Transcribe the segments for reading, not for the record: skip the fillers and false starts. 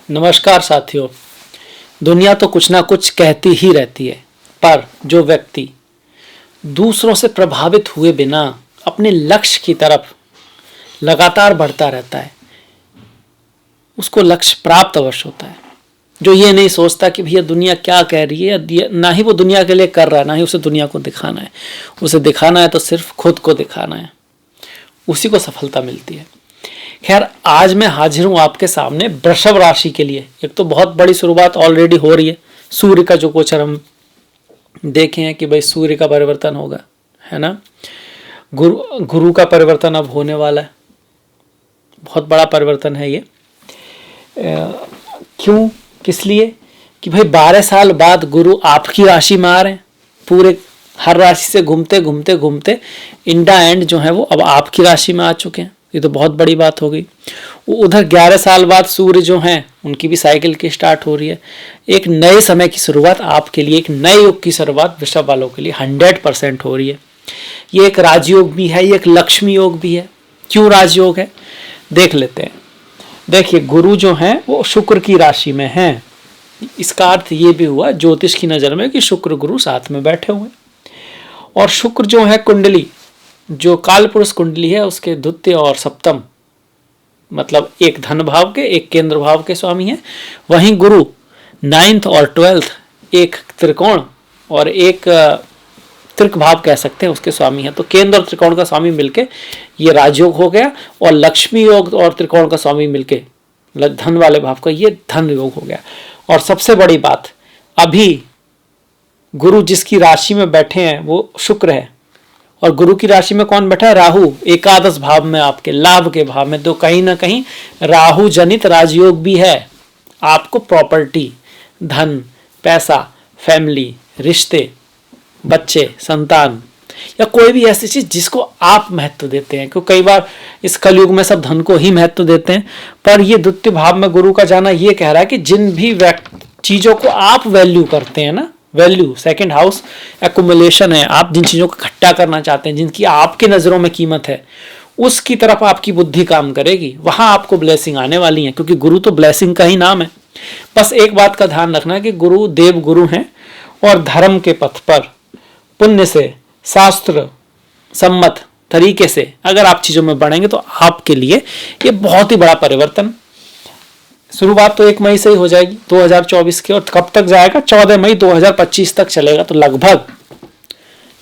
नमस्कार साथियों। दुनिया तो कुछ ना कुछ कहती ही रहती है, पर जो व्यक्ति दूसरों से प्रभावित हुए बिना अपने लक्ष्य की तरफ लगातार बढ़ता रहता है, उसको लक्ष्य प्राप्त अवश्य होता है। जो ये नहीं सोचता कि भैया दुनिया क्या कह रही है, ना ही वो दुनिया के लिए कर रहा है, ना ही उसे दुनिया को दिखाना है। उसे दिखाना है तो सिर्फ खुद को दिखाना है, उसी को सफलता मिलती है। खैर, आज मैं हाजिर हूं आपके सामने वृषभ राशि के लिए। एक तो बहुत बड़ी शुरुआत ऑलरेडी हो रही है। सूर्य का जो गोचर हम देखे हैं कि भाई सूर्य का परिवर्तन होगा, है ना। गुरु का परिवर्तन अब होने वाला है। बहुत बड़ा परिवर्तन है ये। क्यों, किस लिए कि भाई 12 साल बाद गुरु आपकी राशि में आ रहे हैं। पूरे हर राशि से घूमते घूमते घूमते इंडा एंड जो है वो अब आपकी राशि में आ चुके हैं। ये तो बहुत बड़ी बात हो गई। उधर 11 साल बाद सूर्य जो हैं उनकी भी साइकिल की स्टार्ट हो रही है। एक नए समय की शुरुआत आपके लिए, एक नए युग की शुरुआत वृषभ वालों के लिए 100% हो रही है। ये एक राजयोग भी है, ये एक लक्ष्मी योग भी है। क्यों राजयोग है, देख लेते हैं। देखिए, गुरु जो हैं वो शुक्र की राशि में हैं। इसका अर्थ ये भी हुआ ज्योतिष की नज़र में कि शुक्र गुरु साथ में बैठे हुए। और शुक्र जो है कुंडली, जो काल पुरुष कुंडली है, उसके द्वितीय और सप्तम, मतलब एक धन भाव के, एक केंद्र भाव के स्वामी हैं। वहीं गुरु 9th और 12th, एक त्रिकोण और एक त्रिक भाव कह सकते हैं, उसके स्वामी हैं। तो केंद्र और त्रिकोण का स्वामी मिलके ये राजयोग हो गया, और लक्ष्मी योग और त्रिकोण का स्वामी मिलके धन वाले भाव का ये धन योग हो गया। और सबसे बड़ी बात, अभी गुरु जिसकी राशि में बैठे हैं वो शुक्र है, और गुरु की राशि में कौन बैठा है? राहु, एकादश भाव में, आपके लाभ के भाव में। तो कहीं ना कहीं राहु जनित राजयोग भी है। आपको प्रॉपर्टी, धन, पैसा, फैमिली, रिश्ते, बच्चे, संतान, या कोई भी ऐसी चीज जिसको आप महत्व देते हैं, क्योंकि कई बार इस कलयुग में सब धन को ही महत्व देते हैं, पर ये द्वितीय भाव में गुरु का जाना ये कह रहा है कि जिन भी चीजों को आप वैल्यू करते हैं ना, वैल्यू, सेकंड हाउस एक्युमुलेशन है, आप जिन चीज़ों को इकट्ठा करना चाहते हैं, जिनकी आपके नज़रों में कीमत है, उसकी तरफ आपकी बुद्धि काम करेगी। वहां आपको ब्लेसिंग आने वाली है, क्योंकि गुरु तो ब्लेसिंग का ही नाम है। बस एक बात का ध्यान रखना कि गुरु देव गुरु हैं, और धर्म के पथ पर पुण्य से, शास्त्र सम्मत तरीके से अगर आप चीज़ों में बढ़ेंगे तो आपके लिए ये बहुत ही बड़ा परिवर्तन। शुरुआत तो 1 मई से ही हो जाएगी 2024 की, और कब तक जाएगा? 14 मई 2025 तक चलेगा। तो लगभग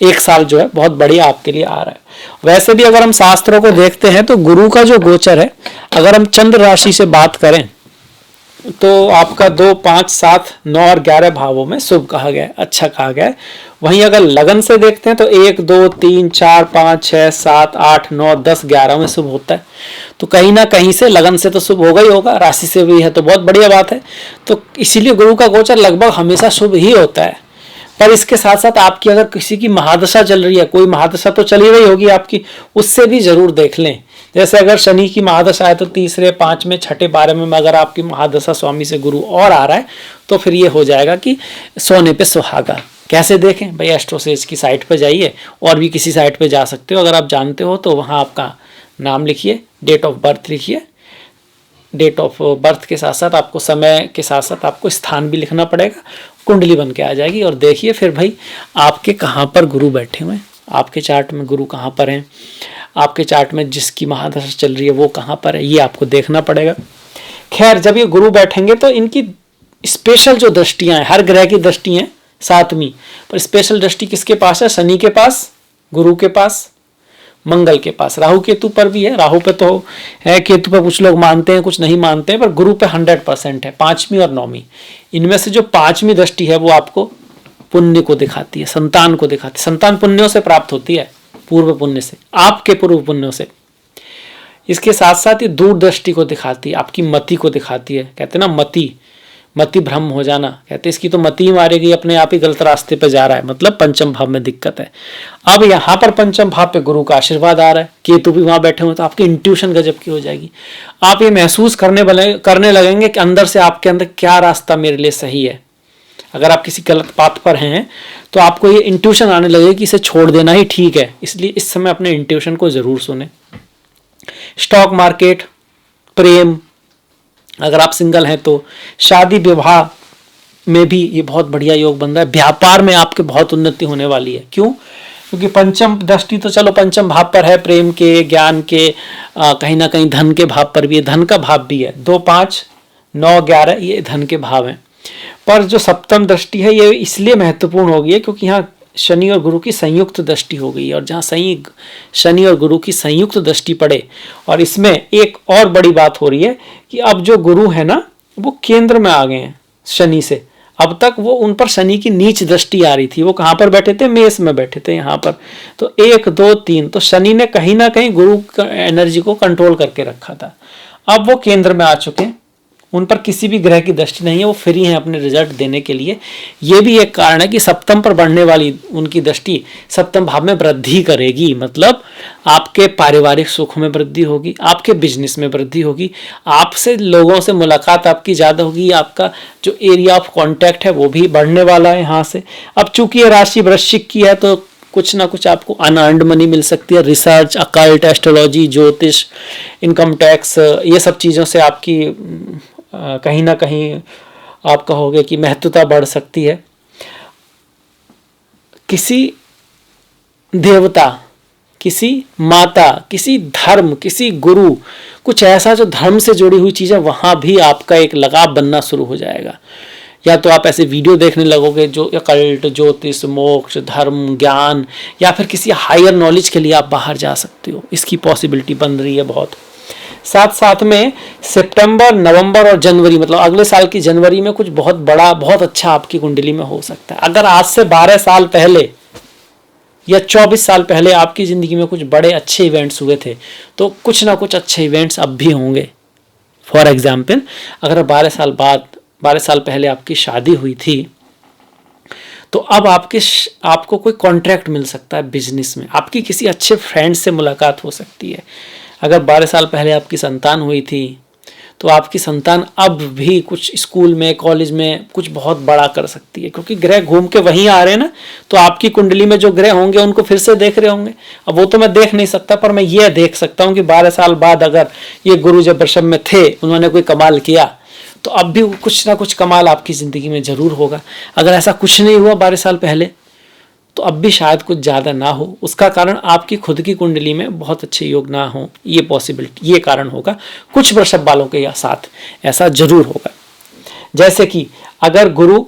1 साल जो है बहुत बढ़िया आपके लिए आ रहा है। वैसे भी अगर हम शास्त्रों को देखते हैं तो गुरु का जो गोचर है, अगर हम चंद्र राशि से बात करें तो आपका 2, 5, 7, 9 और 11 भावों में शुभ कहा गया है, अच्छा कहा गया है। वहीं अगर लगन से देखते हैं तो 1, 2, 3, 4, 5, 6, 7, 8, 9, 10, 11 में शुभ होता है। तो कहीं ना कहीं से लगन से तो शुभ होगा ही होगा, राशि से भी है तो बहुत बढ़िया बात है। तो इसीलिए गुरु का गोचर लगभग हमेशा शुभ ही होता है। पर इसके साथ साथ आपकी अगर किसी की महादशा चल रही है, कोई महादशा तो चली रही होगी आपकी, उससे भी जरूर देख लें। जैसे अगर शनि की महादशा है तो 3रे, 5वें, 6ठे, 12वें में अगर आपकी महादशा स्वामी से गुरु और आ रहा है तो फिर ये हो जाएगा कि सोने पे सुहागा। कैसे देखें भाई? एस्ट्रोसेज की साइट पे जाइए, और भी किसी साइट पे जा सकते हो अगर आप जानते हो तो। वहाँ आपका नाम लिखिए, डेट ऑफ बर्थ लिखिए, डेट ऑफ बर्थ के साथ साथ आपको समय के साथ साथ आपको स्थान भी लिखना पड़ेगा, कुंडली बन के आ जाएगी। और देखिए फिर भाई आपके कहाँ पर गुरु बैठे हुए हैं, आपके चार्ट में गुरु कहाँ पर हैं, आपके चार्ट में जिसकी महादशा चल रही है वो कहाँ पर है, ये आपको देखना पड़ेगा। खैर, जब ये गुरु बैठेंगे तो इनकी स्पेशल जो दृष्टियाँ हैं, हर ग्रह की दृष्टि हैं 7वीं, पर स्पेशल दृष्टि किसके पास है? शनि के पास, गुरु के पास, मंगल के पास, राहु केतु पर भी है। राहु पे तो है, केतु पे कुछ लोग मानते हैं, कुछ नहीं मानते हैं, पर गुरु पे 100% है। 5वीं और 9वीं, इनमें से जो 5वीं दृष्टि है वो आपको पुण्य को दिखाती है, संतान को दिखाती है। संतान पुण्यों से प्राप्त होती है, पूर्व पुण्य से, आपके पूर्व पुण्यों से। इसके साथ साथ ये दूरदृष्टि को दिखाती है, आपकी मति को दिखाती है। कहते हैं ना मति भ्रम हो जाना, कहते हैं इसकी तो मति ही मारेगी, अपने आप ही गलत रास्ते पे जा रहा है, मतलब पंचम भाव में दिक्कत है। अब यहाँ पर पंचम भाव पे गुरु का आशीर्वाद आ रहा है, केतु भी वहां बैठे हुए, तो आपकी इंट्यूशन गजब की हो जाएगी। आप ये महसूस करने लगेंगे कि अंदर से आपके अंदर क्या रास्ता मेरे लिए सही है। अगर आप किसी गलत पाथ पर हैं तो आपको ये इंट्यूशन आने लगेगी कि इसे छोड़ देना ही ठीक है। इसलिए इस समय अपने इंट्यूशन को जरूर सुने। स्टॉक मार्केट, प्रेम, अगर आप सिंगल हैं तो शादी विवाह में भी ये बहुत बढ़िया योग बन रहा है। व्यापार में आपके बहुत उन्नति होने वाली है। क्यों? क्योंकि पंचम दृष्टि तो चलो पंचम भाव पर है, प्रेम के, ज्ञान के, कहीं ना कहीं धन के भाव पर भी है, धन का भाव भी है। 2, 5, 9, 11 ये धन के भाव हैं। पर जो सप्तम दृष्टि है ये इसलिए महत्वपूर्ण हो गई है क्योंकि यहाँ शनि और गुरु की संयुक्त दृष्टि हो गई है। और जहाँ शनि और गुरु की संयुक्त दृष्टि पड़े, और इसमें एक और बड़ी बात हो रही है कि अब जो गुरु है ना वो केंद्र में आ गए हैं शनि से। अब तक वो उन पर शनि की नीच दृष्टि आ रही थी। वो कहाँ पर बैठे थे? मेष में बैठे थे यहाँ पर। तो 1, 2, 3 तो शनि ने कहीं ना कहीं गुरु एनर्जी को कंट्रोल करके रखा था। अब वो केंद्र में आ चुके हैं, उन पर किसी भी ग्रह की दृष्टि नहीं है, वो फ्री हैं अपने रिजल्ट देने के लिए। ये भी एक कारण है कि सप्तम पर बढ़ने वाली उनकी दृष्टि सप्तम भाव में वृद्धि करेगी। मतलब आपके पारिवारिक सुख में वृद्धि होगी, आपके बिजनेस में वृद्धि होगी, आपसे लोगों से मुलाकात आपकी ज़्यादा होगी, आपका जो एरिया ऑफ कॉन्टैक्ट है वो भी बढ़ने वाला है यहाँ से। अब चूंकि ये राशि वृश्चिक की है तो कुछ ना कुछ आपको अनअर्न्ड मनी मिल सकती है। रिसर्च, अकल्ट, एस्ट्रोलॉजी, ज्योतिष, इनकम टैक्स, ये सब चीज़ों से आपकी कहीं ना कहीं आप कहोगे कि महत्वता बढ़ सकती है। किसी देवता, किसी माता, किसी धर्म, किसी गुरु, कुछ ऐसा जो धर्म से जुड़ी हुई चीज़ है वहाँ भी आपका एक लगाव बनना शुरू हो जाएगा। या तो आप ऐसे वीडियो देखने लगोगे जो अकल्ट, ज्योतिष, मोक्ष, धर्म, ज्ञान, या फिर किसी हायर नॉलेज के लिए आप बाहर जा सकते हो। इसकी पॉसिबिलिटी बन रही है बहुत। साथ साथ में सितंबर, नवंबर और जनवरी, मतलब अगले साल की जनवरी में कुछ बहुत बड़ा, बहुत अच्छा आपकी कुंडली में हो सकता है। अगर आज से 12 साल पहले या 24 साल पहले आपकी ज़िंदगी में कुछ बड़े अच्छे इवेंट्स हुए थे तो कुछ ना कुछ अच्छे इवेंट्स अब भी होंगे। फॉर एग्जाम्पल, अगर 12 साल पहले आपकी शादी हुई थी तो अब आपको कोई कॉन्ट्रैक्ट मिल सकता है बिजनेस में, आपकी किसी अच्छे फ्रेंड से मुलाकात हो सकती है। अगर 12 साल पहले आपकी संतान हुई थी तो आपकी संतान अब भी कुछ स्कूल में, कॉलेज में कुछ बहुत बड़ा कर सकती है, क्योंकि ग्रह घूम के वहीं आ रहे हैं ना। तो आपकी कुंडली में जो ग्रह होंगे उनको फिर से देख रहे होंगे। अब वो तो मैं देख नहीं सकता, पर मैं ये देख सकता हूँ कि 12 साल बाद अगर ये गुरु जब वृषभ में थे, उन्होंने कोई कमाल किया, तो अब भी कुछ ना कुछ कमाल आपकी ज़िंदगी में ज़रूर होगा। अगर ऐसा कुछ नहीं हुआ 12 साल पहले तो अब भी शायद कुछ ज़्यादा ना हो। उसका कारण आपकी खुद की कुंडली में बहुत अच्छे योग ना हो, ये पॉसिबिलिटी, ये कारण होगा। कुछ वृषभ वालों के साथ ऐसा जरूर होगा। जैसे कि अगर गुरु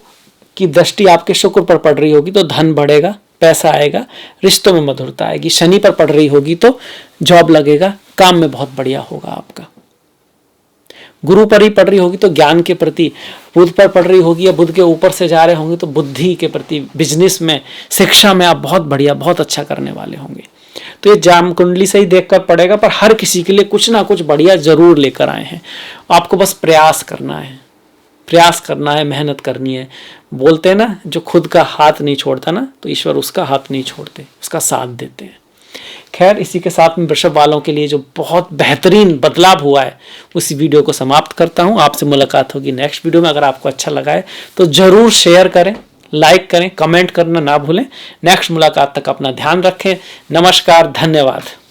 की दृष्टि आपके शुक्र पर पड़ रही होगी तो धन बढ़ेगा, पैसा आएगा, रिश्तों में मधुरता आएगी। शनि पर पड़ रही होगी तो जॉब लगेगा, काम में बहुत बढ़िया होगा आपका। गुरु पर ही पड़ रही होगी तो ज्ञान के प्रति, बुध पर पड़ रही होगी या बुध के ऊपर से जा रहे होंगे तो बुद्धि के प्रति, बिजनेस में, शिक्षा में आप बहुत बढ़िया, बहुत अच्छा करने वाले होंगे। तो ये जाम कुंडली से ही देखकर पड़ेगा, पर हर किसी के लिए कुछ ना कुछ बढ़िया जरूर लेकर आए हैं। आपको बस प्रयास करना है, मेहनत करनी है। बोलते हैं ना, जो खुद का हाथ नहीं छोड़ता ना तो ईश्वर उसका हाथ नहीं छोड़ते, उसका साथ देते हैं। खैर, इसी के साथ में वृषभ वालों के लिए जो बहुत बेहतरीन बदलाव हुआ है उसी वीडियो को समाप्त करता हूं। आपसे मुलाकात होगी नेक्स्ट वीडियो में। अगर आपको अच्छा लगा है तो जरूर शेयर करें, लाइक करें, कमेंट करना ना भूलें। नेक्स्ट मुलाकात तक अपना ध्यान रखें। नमस्कार, धन्यवाद।